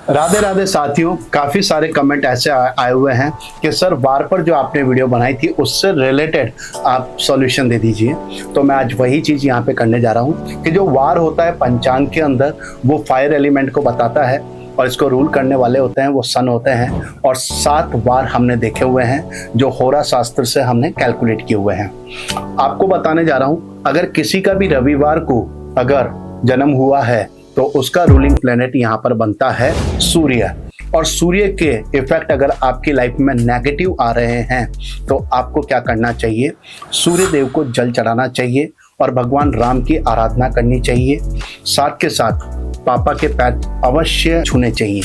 राधे राधे साथियों, काफ़ी सारे कमेंट ऐसे आए हुए हैं कि सर वार पर जो आपने वीडियो बनाई थी उससे रिलेटेड आप सॉल्यूशन दे दीजिए। तो मैं आज वही चीज़ यहाँ पे करने जा रहा हूँ कि जो वार होता है पंचांग के अंदर वो फायर एलिमेंट को बताता है और इसको रूल करने वाले होते हैं वो सन होते हैं, और 7 वार हमने देखे हुए हैं जो होरा शास्त्र से हमने कैलकुलेट किए हुए हैं। आपको बताने जा रहा हूँ, अगर किसी का भी रविवार को अगर जन्म हुआ है तो उसका रूलिंग प्लेनेट यहाँ पर बनता है सूर्य। और सूर्य के इफेक्ट अगर आपकी लाइफ में नेगेटिव आ रहे हैं तो आपको क्या करना चाहिए, सूर्य देव को जल चढ़ाना चाहिए और भगवान राम की आराधना करनी चाहिए। साथ के साथ पापा के पैर अवश्य छूने चाहिए।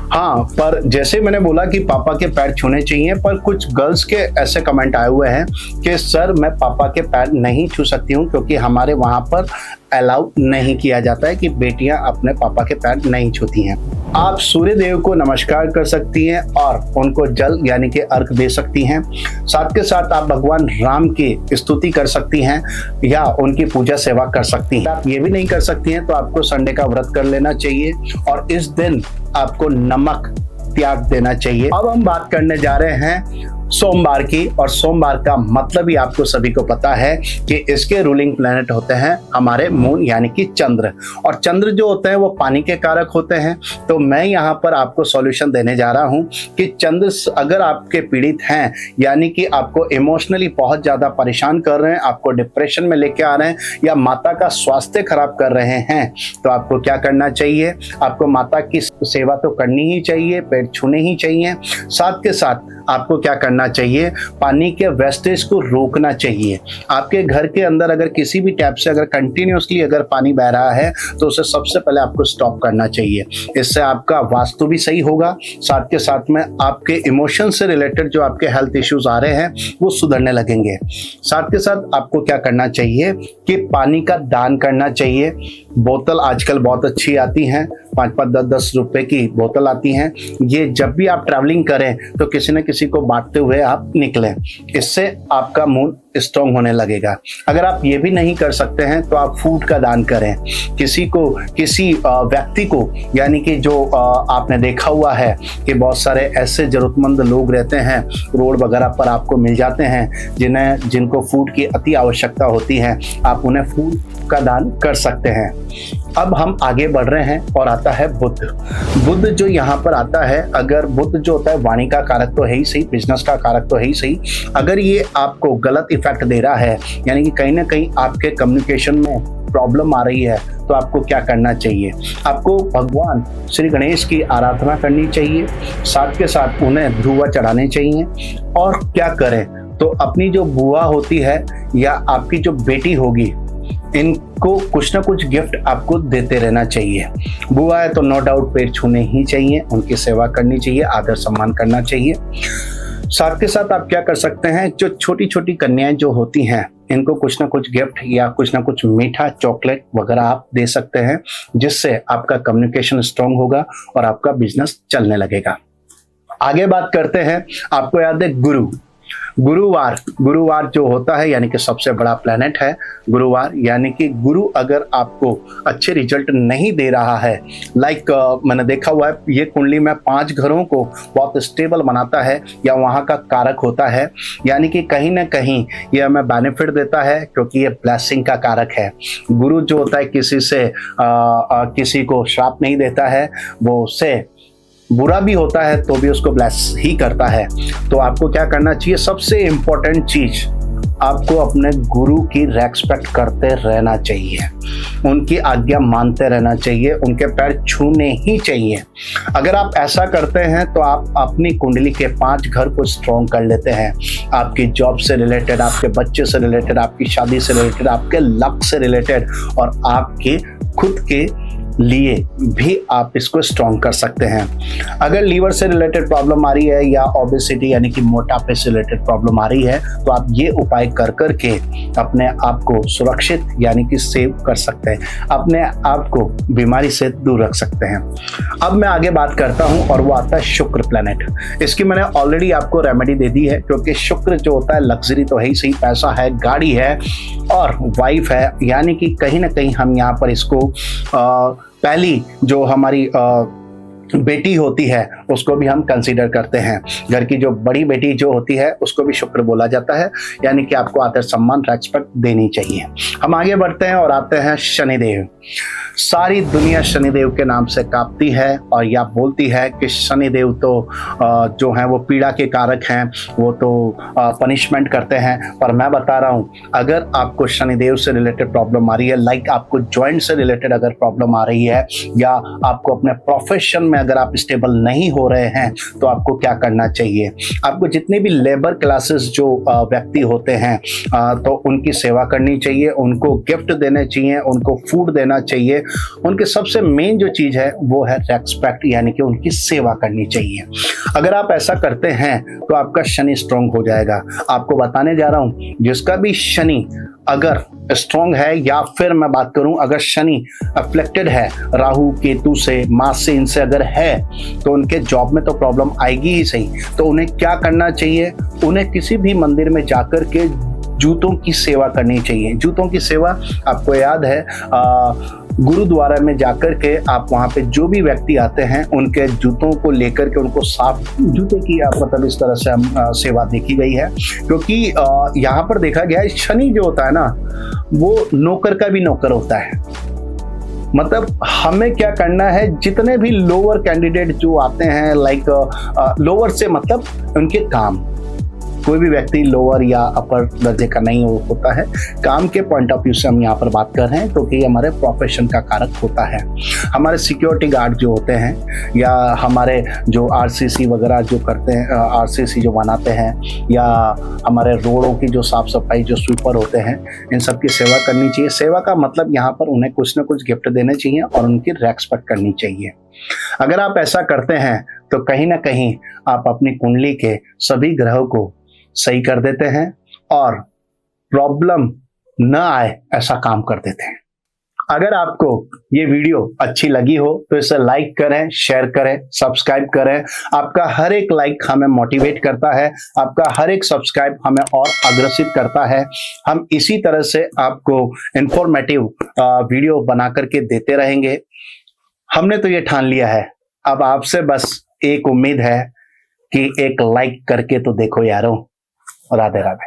हाँ, पर जैसे मैंने बोला कि पापा के पैर छूने चाहिए, पर कुछ गर्ल्स के ऐसे कमेंट आए हुए हैं कि सर मैं पापा के पैर नहीं छू सकती हूँ क्योंकि हमारे वहाँ पर अलाउ नहीं किया जाता है कि बेटियां अपने पापा के पैर नहीं छूती हैं। आप सूर्य देव को नमस्कार कर सकती हैं और उनको जल यानी कि अर्घ दे सकती हैं। साथ के साथ आप भगवान राम की स्तुति कर सकती हैं या उनकी पूजा सेवा कर सकती हैं। आप ये भी नहीं कर सकती हैं तो आपको संडे का व्रत कर लेना चाहिए और इस दिन आपको नमक त्याग देना चाहिए। अब हम बात करने जा रहे हैं सोमवार की, और सोमवार का मतलब ही आपको सभी को पता है कि इसके रूलिंग प्लैनेट होते हैं हमारे मून यानी कि चंद्र, और चंद्र जो होते हैं वो पानी के कारक होते हैं। तो मैं यहाँ पर आपको सॉल्यूशन देने जा रहा हूँ कि चंद्र अगर आपके पीड़ित हैं यानी कि आपको इमोशनली बहुत ज़्यादा परेशान कर रहे हैं, आपको डिप्रेशन में लेके आ रहे हैं या माता का स्वास्थ्य खराब कर रहे हैं, तो आपको क्या करना चाहिए, आपको माता की सेवा तो करनी ही चाहिए, पेट छूने ही चाहिए। साथ के साथ आपको क्या करना चाहिए, पानी के वेस्टेज को रोकना चाहिए। आपके घर के अंदर अगर किसी भी टैप से अगर कंटिन्यूसली अगर पानी बह रहा है तो उसे सबसे पहले आपको स्टॉप करना चाहिए। इससे आपका वास्तु भी सही होगा, साथ के साथ में आपके इमोशन से रिलेटेड जो आपके हेल्थ इश्यूज आ रहे हैं वो सुधरने लगेंगे। साथ के साथ आपको क्या करना चाहिए कि पानी का दान करना चाहिए। बोतल आजकल बहुत अच्छी आती हैं, 5-5, 10-10 रुपए की बोतल आती हैं। ये जब भी आप ट्रैवलिंग करें तो किसी न किसी को बांटते हुए आप निकलें, इससे आपका मूड स्ट्रॉन्ग होने लगेगा। अगर आप ये भी नहीं कर सकते हैं तो आप फूड का दान करें, किसी व्यक्ति को, यानी कि जो आपने देखा हुआ है कि बहुत सारे ऐसे जरूरतमंद लोग रहते हैं रोड वगैरह पर आपको मिल जाते हैं जिनको फूड की अति आवश्यकता होती है, आप उन्हें फूड का दान कर सकते हैं। अब हम आगे बढ़ रहे हैं और आता है बुध जो यहाँ पर आता है। अगर बुध जो होता है वाणी का कारक तो है ही सही, बिजनेस का कारक तो है ही सही, अगर ये आपको गलत इफेक्ट दे रहा है यानी कि कहीं ना कहीं आपके कम्युनिकेशन में प्रॉब्लम आ रही है तो आपको क्या करना चाहिए, आपको भगवान श्री गणेश की आराधना करनी चाहिए। साथ के साथ उन्हें धुआं चढ़ाने चाहिए। और क्या करें तो अपनी जो बुआ होती है या आपकी जो बेटी होगी इनको कुछ ना कुछ गिफ्ट आपको देते रहना चाहिए। बुआ है तो नो डाउट पेट छूने ही चाहिए, उनकी सेवा करनी चाहिए, आदर सम्मान करना चाहिए। साथ के साथ आप क्या कर सकते हैं, जो छोटी छोटी कन्याएं जो होती हैं इनको कुछ ना कुछ गिफ्ट या कुछ ना कुछ मीठा चॉकलेट वगैरह आप दे सकते हैं, जिससे आपका कम्युनिकेशन स्ट्रांग होगा और आपका बिजनेस चलने लगेगा। आगे बात करते हैं, आपको याद है गुरुवार जो होता है यानी कि सबसे बड़ा प्लेनेट है गुरुवार, यानी कि गुरु अगर आपको अच्छे रिजल्ट नहीं दे रहा है, मैंने देखा हुआ है ये कुंडली में 5 घरों को बहुत स्टेबल बनाता है या वहाँ का कारक होता है, यानी कि कहीं ना कहीं ये हमें बेनिफिट देता है क्योंकि ये ब्लेसिंग का कारक है। गुरु जो होता है किसी को श्राप नहीं देता है, वो उससे बुरा भी होता है तो भी उसको ब्लेस ही करता है। तो आपको क्या करना चाहिए, सबसे इंपॉर्टेंट चीज आपको अपने गुरु की रेस्पेक्ट करते रहना चाहिए, उनकी आज्ञा मानते रहना चाहिए, उनके पैर छूने ही चाहिए। अगर आप ऐसा करते हैं तो आप अपनी कुंडली के 5 घर को स्ट्रॉन्ग कर लेते हैं। आपकी जॉब से रिलेटेड, आपके बच्चे से रिलेटेड, आपकी शादी से रिलेटेड, आपके लक से रिलेटेड और आपके खुद के लिए भी आप इसको स्ट्रॉन्ग कर सकते हैं। अगर लीवर से रिलेटेड प्रॉब्लम आ रही है या ओबेसिटी यानी कि मोटापे से रिलेटेड प्रॉब्लम आ रही है तो आप ये उपाय कर करके अपने आप को सुरक्षित यानी कि सेव कर सकते हैं, अपने आप को बीमारी से दूर रख सकते हैं। अब मैं आगे बात करता हूं और वो आता है शुक्र प्लैनेट। इसकी मैंने ऑलरेडी आपको रेमेडी दे दी है क्योंकि शुक्र जो होता है लग्जरी तो है ही सही, पैसा है, गाड़ी है और वाइफ है, यानी कि कहीं ना कहीं हम यहाँ पर इसको पहली जो हमारी बेटी होती है उसको भी हम कंसीडर करते हैं। घर की जो बड़ी बेटी जो होती है उसको भी शुक्र बोला जाता है, यानी कि आपको आदर सम्मान रेस्पेक्ट देनी चाहिए। हम आगे बढ़ते हैं और आते हैं शनिदेव। सारी दुनिया शनिदेव के नाम से कांपती है और यह बोलती है कि शनिदेव तो जो है वो पीड़ा के कारक हैं, वो तो पनिशमेंट करते हैं। पर मैं बता रहा हूँ, अगर आपको शनिदेव से रिलेटेड प्रॉब्लम आ रही है, लाइक आपको जॉइंट से रिलेटेड अगर प्रॉब्लम आ रही है, या आपको अपने प्रोफेशन में अगर आप स्टेबल नहीं हो रहे हैं, तो आपको क्या करना चाहिए। आपको जितने भी लेबर क्लासेस जो व्यक्ति होते हैं तो उनकी सेवा करनी चाहिए, उनको गिफ्ट देने चाहिए, उनको फूड देना चाहिए। उनके सबसे मेन जो चीज है वो है रेस्पेक्ट, यानी कि उनकी सेवा करनी चाहिए। अगर आप ऐसा करते हैं तो आपका शनि स्ट्रांग हो जाएगा। आपको बताने जा रहा हूं, जिसका भी शनि अगर स्ट्रांग है, या फिर मैं बात करूं अगर शनि अफ्लेक्टेड है राहु केतु से, मार्स से, इनसे अगर है, तो उनके जॉब में तो प्रॉब्लम आएगी ही सही। तो उन्हें क्या करना चाहिए, उन्हें किसी भी मंदिर में जाकर के जूतों की सेवा करनी चाहिए। जूतों की सेवा आपको याद है, गुरुद्वारा में जाकर के आप वहां पे जो भी व्यक्ति आते हैं उनके जूतों को लेकर के उनको साफ जूते की आप मतलब इस तरह से हम सेवा देखी गई है। क्योंकि यहाँ पर देखा गया है शनि जो होता है ना, वो नौकर का भी नौकर होता है। मतलब हमें क्या करना है, जितने भी लोअर कैंडिडेट जो आते हैं, लाइक लोअर से मतलब उनके काम, कोई भी व्यक्ति लोअर या अपर दर्जे का नहीं होता है। काम के पॉइंट ऑफ व्यू से हम यहाँ पर बात कर रहे हैं, क्योंकि तो हमारे प्रोफेशन का कारक होता है। हमारे सिक्योरिटी गार्ड जो होते हैं, या हमारे जो आरसीसी वगैरह जो करते हैं, आरसीसी जो बनाते हैं, या हमारे रोडों की जो साफ सफाई जो स्वीपर होते हैं, इन सब की सेवा करनी चाहिए। सेवा का मतलब यहाँ पर उन्हें कुछ ना कुछ गिफ्ट देने चाहिए और उनकी रेस्पेक्ट करनी चाहिए। अगर आप ऐसा करते हैं तो कहीं ना कहीं आप अपनी कुंडली के सभी ग्रहों को सही कर देते हैं और प्रॉब्लम न आए ऐसा काम कर देते हैं। अगर आपको ये वीडियो अच्छी लगी हो तो इसे लाइक करें, शेयर करें, सब्सक्राइब करें। आपका हर एक लाइक हमें मोटिवेट करता है, आपका हर एक सब्सक्राइब हमें और अग्रसित करता है। हम इसी तरह से आपको इंफॉर्मेटिव वीडियो बना करके देते रहेंगे। हमने तो ये ठान लिया है, अब आपसे बस एक उम्मीद है कि एक लाइक करके तो देखो यारों। राधे राधे।